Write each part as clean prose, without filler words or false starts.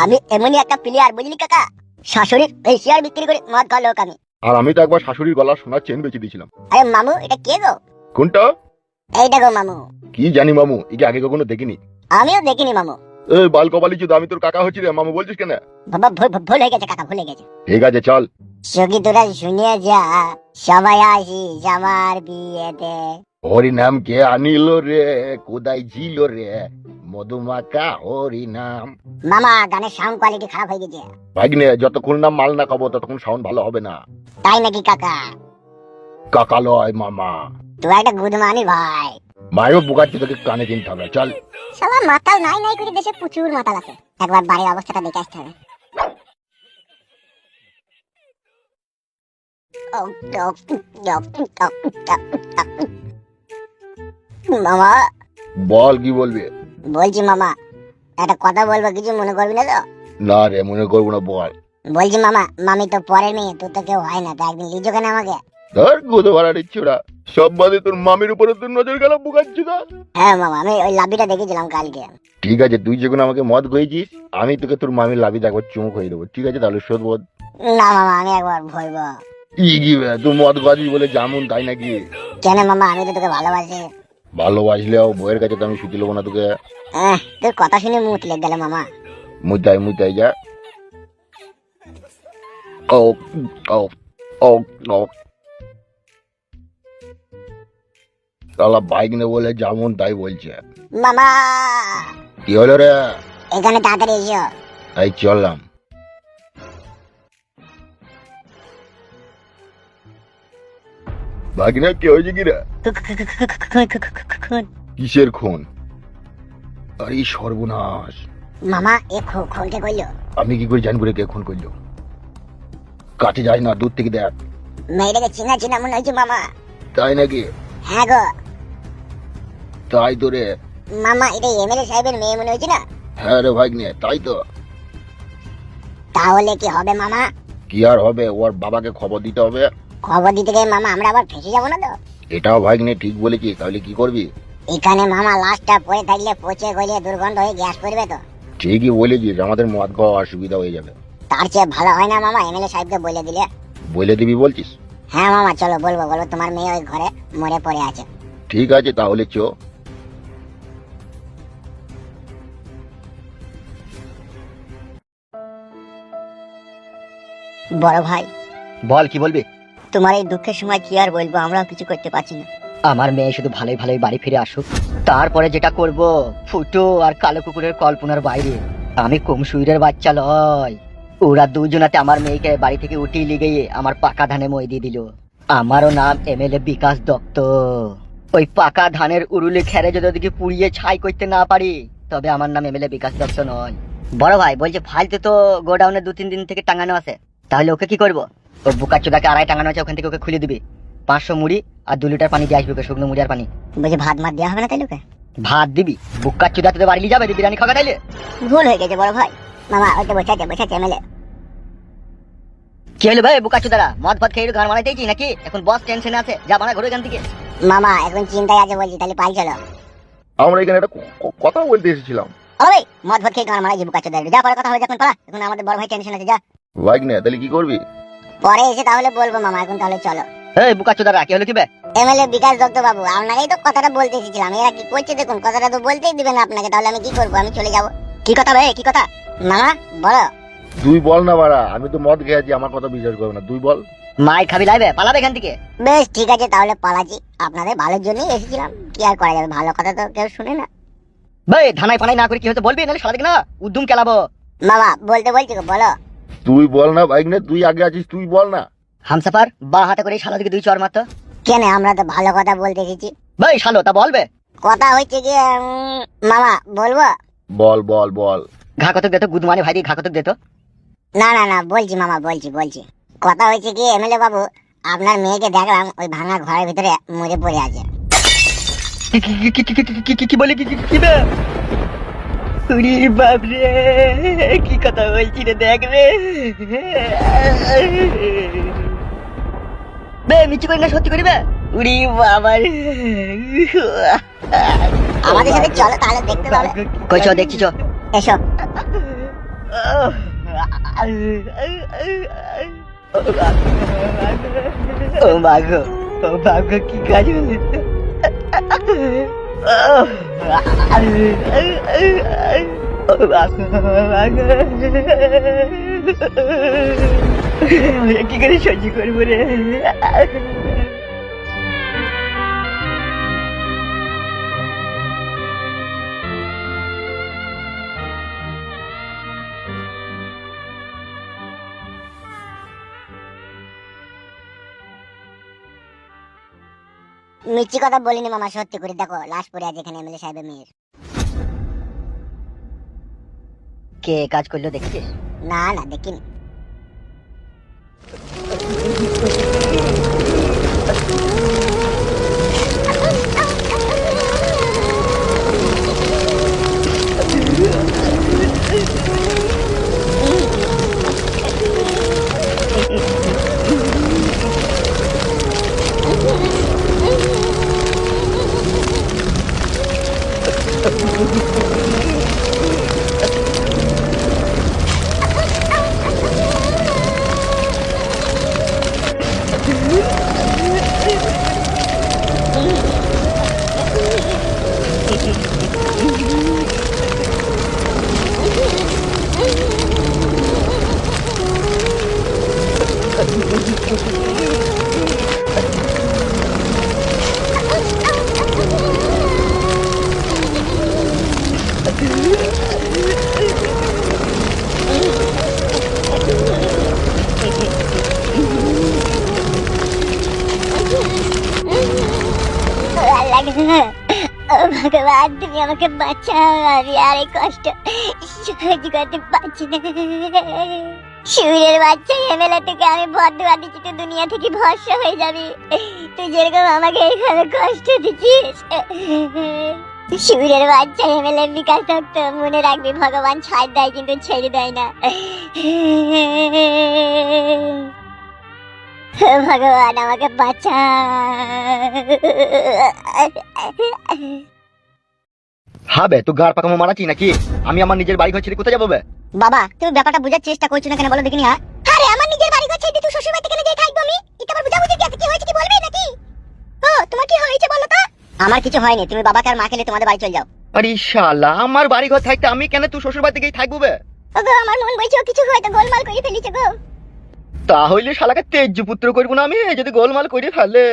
আমি এমনই একটা প্লেয়ার, বুঝলি কাকা? শাশুড়ির এই শেয়ার বিক্রি করে মদ খাওয়া লোক আমি। আর আমি তো একবার শাশুড়ির গলার সোনার চেন বেচে দিয়েছিলাম। আরে মামু, এটা কে গো? কোনটা? এইটা গো মামু। কি জানি মামু, একে আগে কখনো দেখিনি। আমিও দেখিনি মামু। এই বাল কপালি চুদ, আমি তোর কাকা হচ্ছি রে, মামু বলছিস কেন? বাবা ভুল হয়ে গেছে কাকা, ভুল হয়ে গেছে। ঠিক আছে চল। সখী তোরা শুনে যা, সবাই আসিস আমার বিয়েতে। হরি নাম কে আনিল রে, কোদাই ছিল রে, মধুমাকা হরি নাম। মামা, গানের সাউন্ড কোয়ালিটি খারাপ হয়ে গেছে। ভাগ্নে, যতক্ষণ না মাল না খাবো ততক্ষণ সাউন্ড ভালো হবে না। তাই নাকি কাকা? কাকা লয় মামা। তুই একটা গুদমানি ভাই। মায়ও বুকাচ্ছি, তোকে কানে কিনতে হবে, চল। শালা মাতাল নাই নাই করে দেশে প্রচুর মাতাল আছে। একবার বাড়ির অবস্থাটা দেখে আসতে হবে। মামা, বল কি বলবি? বলছি মামা, একটা কথা বলবো, কিছু মনে করবি না তো? না রে, মনে করবো না, বল। বলছি মামা, মামি তো পরের মেয়ে, তোর তো কেউ হয় না, তো একদিন লিজো কেন আমাকে? ধর গুদো ভাড়া দিচ্ছিরা, সব বাদে তোর মামির উপরে তোর নজর গেল বুকাচ্ছি না। হ্যাঁ মামা, আমি ওই লাবিটা দেখেছিলাম কালকে। ঠিক আছে, তুই যখন আমাকে মদ গইছিস, আমি তোকে তোর মামির লাভিতে একবার চুমুক হয়ে দেবো, ঠিক আছে? তাহলে শোধ বোধ। না মামা, আমি একবার ভরবো। কি বে, তুই মদ গাছিস বলে জামুন, তাই নাকি? কেন মামা, আমি তো তোকে ভালোবাসি। ভালোবাসলেও বইয়ের কাছে তো আমি শুতে নেবো না তোকে। তোর কথা শুনে মুখ লেগে গেল মামা। মুতাই মুতাই যা। ও ও ও ও তাহলে বাইক নে বলে যেমন তাই বলছে। মামা, কি হলো রে? এখানে তাড়াতাড়ি এসো। এই চললাম। ভাগিনা, কি হয়েছে কি রে? কিসের খুন? আরে সর্বনাশ! মামা, এ খুনকে কইলো? আমি কি করে জানবো রে কে খুন করলো? কাছে যাই না, দূর থেকে দেখ। মেয়েটাকে চিনা চিনা মনে হয়েছে মামা। তাই নাকি? হ্যাঁ গো তাই তো রে। মামা, এটা এমএলএ সাহেবের মেয়ে মনে হয়েছে না? হ্যাঁ রে ভাগ্নে, তাই তো। তাহলে কি হবে মামা? কি আর হবে, ওর বাবাকে খবর দিতে হবে। খবর দিতে গিয়ে মামা আমরা আবার ফেসে যাবো না তো? এটাও ভাগ্নে ঠিক বলেছি, তাহলে কি করবি? এখানে মামা লাশটা পড়ে থাকলে পচে গলে দুর্গন্ধ হয়ে গ্যাস করবে তো। ঠিকই বলেছিস, আমাদের মদ খাওয়া অসুবিধা হয়ে যাবে। তার চেয়ে ভালো হয় না মামা এমএলএ সাহেবকে বলে দিলে? বলে দিবি বলছিস? হ্যাঁ মামা, চলো বলবো, তোমার মেয়ে ওই ঘরে মরে পড়ে আছে। ঠিক আছে তাহলে চো। বড় ভাই, বল, কি বলবি? তোমার এই দুঃখের সময় কি আর বলবো, আমরাও কিছু করতে পারছি না। আমার মেয়ে শুধু ভালোই ভালোই বাড়ি ফিরে আসুক, তারপরে যেটা করব ফুটো আর কালো কুকুরের কল্পনার বাইরে। আমি কমসুইরের বাচ্চা লয়। ওরা দুজনাতে আমার মেয়েকে বাড়ি থেকে উঠিয়ে লিয়ে গিয়ে আমার পাকা ধানে মই দিয়ে দিল। আমারও নাম এমএলএ বিকাশ দত্ত। ওই পাকা ধানের উরুলে খেরে যদি ওদিকে পুড়িয়ে ছাই করতে না পারি, তবে আমার নাম এমএলএ বিকাশ দত্ত নয়। বড় ভাই বলছে ফালতু তো গোডাউনে 2-3 দিন থেকে টাঙানো আছে, তাহলে ওকে কি করবো? ও বুকাচোদাকে আড়াই টাঙানো আছে, ওখান থেকে ওকে খুলে দিবি। 500 মুড়ি আর 2 লিটার পানি দিয়ে আসবে, ওকে শুকনো মুড়ি আর পানি। বলছি ভাত মাত দেওয়া হবে না তাইলে ওকে? ভাত দিবি? বুকাচোদা তোদের বাড়ি নিয়ে যাবে বিরিয়ানি খাওয়া তাইলে? ভুল হয়ে গেছে বড় ভাই। মামা ওই তো বসাচ্ছে এমএলএ। কি হলো ভাই বুকাচোদারা, মদ ফদ খেয়ে ঘর মারাইতেছি নাকি? এখন বস টেনশনে আছে, যা বানা ঘুরে এখান থেকে। মামা এখন চিন্তায় আছে বলছি, তাহলে পাই চলো। আমরা এখানে একটা কথা বলতে এসেছিলাম। ওই মদ ফদ খেয়ে গান মারাই বুকা চোদা, যা পরে কথা হবে, যখন পালা। এখন আমাদের বড় ভাই টেনশন আছে, যা। ভাগ্নে, তাহলে কি করবি? পরে এসে তাহলে বলবো মামা, এখন তাহলে চলো। এই বুকাচোদারা, কি হলো কি বে? এমএলএ বিকাশ দত্ত বাবু, আপনাকেই তো কথাটা বলতে এসেছিলাম। এরা কি করছে দেখুন, কথাটা তো বলতেই দিবে না আপনাকে, তাহলে আমি কি করবো? আমি চলে যাবো। কি কথা ভাই, কি কথা? মামা বলো। তুই বল না বাড়া, আমি তো মদ খেয়েছি, আমার কথা বিশ্বাস করবে না, তুই বল। মাই খাবি লাইবে, পালাবে এখান থেকে। বেশ ঠিক আছে, তাহলে পালাচ্ছি। আপনাদের ভালোর জন্যই এসেছিলাম, কি আর করা যাবে, ভালো কথা তো কেউ শুনে না। ভাই ধানাই পানাই না করে কি হতে বলবি, নাহলে সারা দিকে না উদ্যম কেলাবো। মামা বলতে বলছি গো, বলো। তুই বল না ভাগ্নে, তুই আগে আছিস, তুই বল না। হামসাফার বা হাতে করে শালা দিকে 2 চড় মারতো। কেন, আমরা তো ভালো কথা বলতে এসেছি। ভাই শালো তা বলবে। কথা হচ্ছে কি মামা, বলবো? বল বল বল। ঘা কতক দে তো, গুদমানি ভাই দিয়ে ঘা কতক দে তো। না না না, বলছি মামা, বলছি। কথা হয়েছে কি এমএলএ বাবু, আপনার মেয়েকে দেখলাম ওই ভাঙা ঘরের ভিতরে মরে পড়ে আছে। কি বলি কি বে? উরি বাপ রে, কি কথা বলছি রে, দেখ রে। বে মিচি করি না, সত্যি করিবে? উরি বাবা রে। আমাদের সাথে চলো তাহলে, দেখতে পাবে। কই চ, দেখছি চ। এসো। ও মাগো, ও মাগো, কি কাজ হলো? কি করে সহ্য করবো রে? মিষ্টি কথা বলিনি মামা, সত্যি করে দেখো লাশ পড়ে আছে এখানে এমএলএ সাহেবের মেয়ের। কে কাজ করলো দেখছিস? না না দেখিনি। ভগবান তুমি আমাকে বাঁচাও, আমি আর এই কষ্ট সহ্য করতে পারছি না। শিউরের বাচ্চা এমএলএ থেকে আমি বদদুয়া দিচ্ছি, তুই দুনিয়া থেকে ভস্ম হয়ে যাবি। তুই যেরকম আমাকে এইভাবে কষ্ট দিচ্ছিস। শিউরের বাচ্চা এমএলএ বিকাশ দত্ত, মনে রাখবি ভগবান ছাড় দেয় কিন্তু ছেড়ে দেয় না। ভগবান আমাকে বাঁচা। হবে তো গাড় পাকামো মারাচ্ছি নাকি? আমি আমার নিজের বাড়ি ঘর ছেড়ে কোথায় যাবো? বাবা তুমি ব্যাপারটা বোঝার চেষ্টা করছো না কেন বলো দেখিনি? হ্যাঁ আরে আমার নিজের বাড়ি ঘর ছেড়ে তুই শ্বশুর বাড়িতে কেন যাই থাকবো আমি? এটা আমার বুঝাবুঝি কি আছে? কি হয়েছে কি বলবি নাকি? ও তোমার কি হয়েছে বলো তো? আমার কিছু হয়নি, তুমি বাবাকে আর মাকে নিয়ে তোমাদের বাড়ি চলে যাও। আরে শালা, আমার বাড়ি ঘর থাকতে আমি কেন তুই শ্বশুর বাড়িতে গিয়ে থাকবো? ওগো আমার মন বলছে ও কিছু হয়তো গোলমাল করে ফেলেছে গো। তাহলে শালাকে তেজ্য পুত্র করবো না আমি যদি গোলমাল করে ফেলে?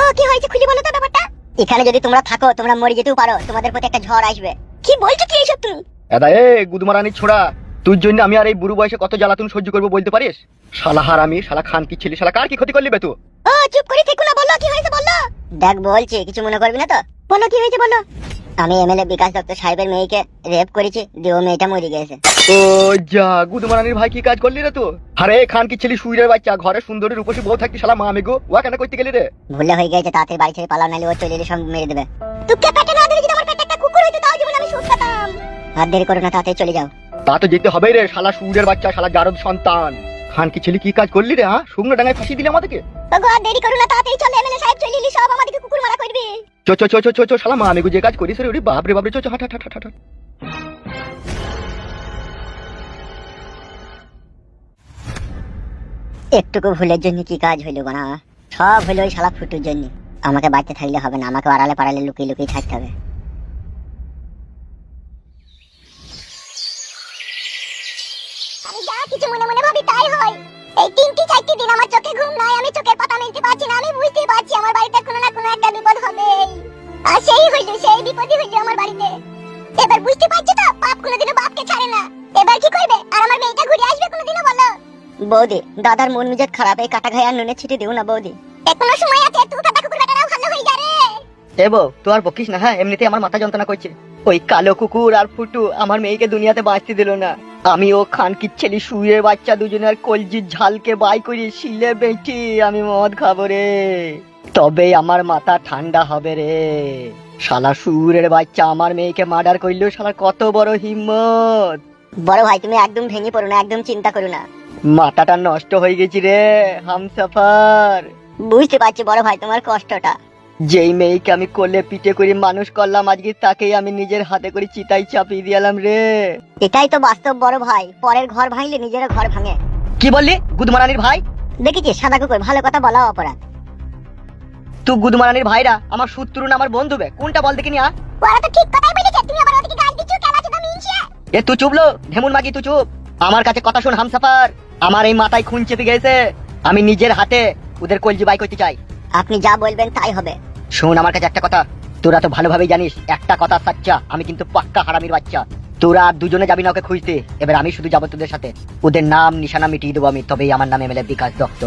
ও কি হয়েছে খুলে বলো তো ব্যাপারটা। এখানে যদি তোমরা থাকো তোমরা মরে যেতেও পারো, তোমাদের প্রতি একটা ঝড় আসবে। কি বলছো কি এসব তুমি? এদা এ গুদমারানির ছোড়া, তোর জন্য আমি আর এই বুড়ো বয়সে কত জ্বালাতন সহ্য করবো বলতে পারিস? শালা হারামি, শালা খান কি ছেলে, শালা কার কি ক্ষতি করলি বে তুই? ও চুপ করে থেকো না, বলো কি হয়েছে বলো। দেখ বলছি, কিছু মনে করবি না তো? বলো কি হয়েছে বলো। আমি এমএলএ বিকাশ দত্ত সাহেবের মেয়েকে রেপ করেছি, দিয়ে ও মেয়েটা মরে গেছে। ও যা, গুদমারানির ভাই কি কাজ করলি রে তুই? আরে খান কি ছেলে শুইরের বাচ্চা, ঘরে সুন্দরী রূপসী বউ থাকতি শালা মা মেগো, ওয়া কেন করতে গেলি রে? ভুলে হয়ে গেছে, তাড়াতাড়ি বাড়ি ছেড়ে পালাও, নাহলে ও চলে এলে সব মেরে দেবে। তোকে পেটে না দিলে যদি আমার পেটে একটা কুকুর হইতো তাও জীবন আমি সুখ পেতাম। আর দেরি করো না, তাড়াতাড়ি চলে যাও। তা তো যেতে হবেই রে, শালা শুইরের বাচ্চা, শালা জারদ সন্তান। খান কি ছেলে কি কাজ করলি রে? হ্যাঁ, শুকনো ডাঙায় ফাঁসি দিলি আমাদেরকে। ওগো আর দেরি করো না, তাড়াতাড়ি চলে, এমএলএ সাহেব চলে এলি, সব আমাদেরকে কুকুর মারা করবে। চো চো চো চো চো চো, শালা মা মেগো যে কাজ করিস রে, ওরে বাপ রে বাপ রে, চো চো হাট হাট হাট হাট। একটুকু ভুলের জন্য কি কাজ হইলো বানা? সব হইলো ওই শালা ফুটুর জন্য। আমাকে বাড়িতে থাকলে হবে না, আমাকে আড়ালে পাড়ালে লুকিয়ে লুকিয়ে থাকতে হবে। আমি যা কিছু মনে মনে ভাবি তাই হয়। এই 3-4 দিন আমার চোখে ঘুম নাই, আমি চোখের পাতা মেলতে পারছি না। আমি বুঝতে পারছি আমার বাড়িতে কোনো না কোনো একটা বিপদ হবে। আর সেই হইলো, সেই বিপদই হইলো আমার বাড়িতে। এবার বুঝতে পারছি তো, পাপ কোনোদিনও বাপকে ছাড়ে না। এবার কি করবে? আর আমার মেয়েটা ঘুরে আসবে কোনোদিনও বলো? বৌদি, দাদার মন মেজাজ খারাপ, এই কাটা ঘায়ে আর নুনে ছিটে দিও না বৌদি। এখনো সময় আছে, তুই কাটা কুকুর কাটাও ভালো হয়ে যা রে। এ বউ, তুই আর বকিস না, হ্যাঁ এমনিতে আমার মাথা যন্ত্রণা করছে। ওই কালো কুকুর আর ফুটু আমার মেয়েকে দুনিয়াতে বাঁচতে দিল না। আমি ও খান কি ছেলে শুয়ে বাচ্চা দুজনের কলজির ঝালকে বাই করে শিলে বেঁচি আমি মদ খাবো রে, তবে আমার মাথা ঠান্ডা হবে রে। শালা শুয়ের বাচ্চা আমার মেয়েকে মার্ডার করলো, শালা কত বড় হিম্মত। বড় ভাই তুমি একদম ভেঙে পড়ো না, একদম চিন্তা করো না। মাথাটা নষ্ট হয়ে গেছি রে হামসাফার। বুঝতে পারছি বড় ভাই তোমার কষ্টটা। যেই মেয়েকে আমি কোলে পিঠে করে মানুষ করলাম, আজকে তাকেই আমি নিজের হাতে করে চিতাই চাপিয়ে দিলাম রে। এটাই তো বাস্তব বড় ভাই, পরের ঘর ভাঙলে নিজের ঘর ভাঙে। কি বললি গুদমারানির ভাই? দেখেছিস সাদা কুকুর, ভালো কথা বলা অপরাধ। তুই গুদমারানির ভাইরা আমার শত্রু না আমার বন্ধু বে? কোনটা বল দেখিনি? ওরা তো ঠিক কথাই বলেছে, তুমি আবার ওদিকে গাল দিচ্ছ কেন? আছে তো মিনছে। এ তুই চুপ লো ঢেমুন মাগি, তুই চুপ। আমার কাছে কথা শুন হামসাফার, আমার এই মাথায় খুন চেপে গেছে। আমি নিজের হাতে ওদের কলজি বাই করতে চাই। আপনি যা বলবেন তাই হবে। শোন আমার কাছে একটা কথা, তোরা তো ভালোভাবেই জানিস একটা কথা সাচ্চা, আমি কিন্তু পাক্কা হারামির বাচ্চা। তোরা আর দুজনে যাবি না ওকে খুঁজতে, এবার আমি শুধু যাবো তোদের সাথে। ওদের নাম নিশানা মিটিয়ে দেবো আমি, তবেই আমার নামে মেলে বিকাশ দত্ত।